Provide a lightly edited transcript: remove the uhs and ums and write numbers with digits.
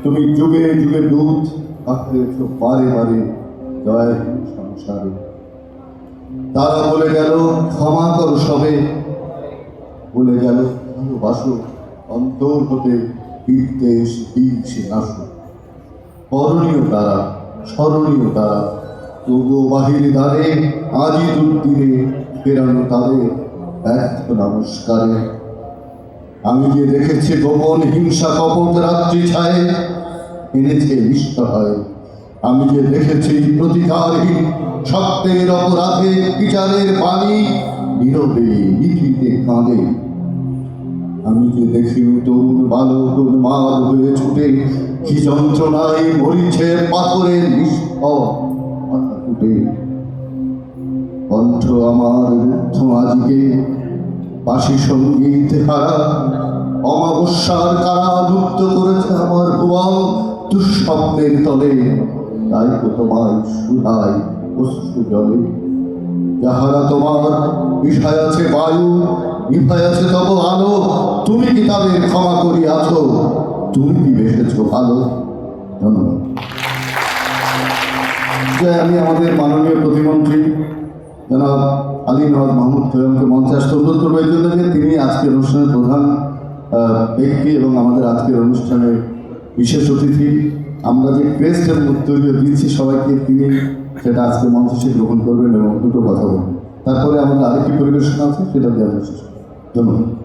তুমি যুগে যুগে দুধ পাঠিয়েছ বারে বারে জয় সংসারে। তারা বলে গেল ক্ষমা করো সবে, বলে গেল ভালোবাসো, অন্তর হতে বিদ্বেষ বিষ আসো। করণীয় তারা, স্মরণীয় তারা, তবুও বাহির দ্বারে আজই দুর্দিনে ফেরানো তাদের ব্যর্থ নমস্কারে। আমি যে দেখেছি গোপন হিংসা কপট রাত্রি ছায়ে এনেছে নিষ্ঠ হয়। আমি যে দেখেছি প্রতিকারহীন সত্যের অপরাধে বিচারের বাণী নীরবে নিভৃতে কাঁদে। আমি যে দেখি তরুণ বালক উন্মাদ হয়ে ছুটে কি যন্ত্রণায় মরিছে পাথরের নিষ্ফল মাথা ফুটে। কণ্ঠ আমার রুদ্ধ আজকে বাসি সঙ্গীত হারা, অমাবস্যার কারা লুপ্ত করেছে আমার ভুবন দুঃস্বপ্নের তলে। তাই তো তোমায় সুধাই অশ্রু জলে। যাহারা তোমার বিষয় আছে বায়ু, নিভায় আছে তব আলো, তুমি কি তাদের ক্ষমা করিয়াছ? তুমি কি বেসেছ ভালো? ধন্যবাদ। আমি আমাদের মাননীয় প্রতিমন্ত্রী জনাব আলী নওয়াজ মাহমুদ খোয়ামকে মঞ্চে আসতে অনুরোধ করবো এই জন্য যে তিনি আজকের অনুষ্ঠানের প্রধান ব্যক্তি এবং আমাদের আজকের অনুষ্ঠানের বিশেষ অতিথি। আমরা যে ক্রেস্ট এবং উত্তরীয় দিচ্ছি সবাইকে, তিনি সেটা আজকে মঞ্চে সে গ্রহণ করবেন এবং দুটো কথা বলবেন। তারপরে আমাদের আরেকটি পরিবেশনা আছে, সেটা দেওয়ার শেষ। ধন্যবাদ।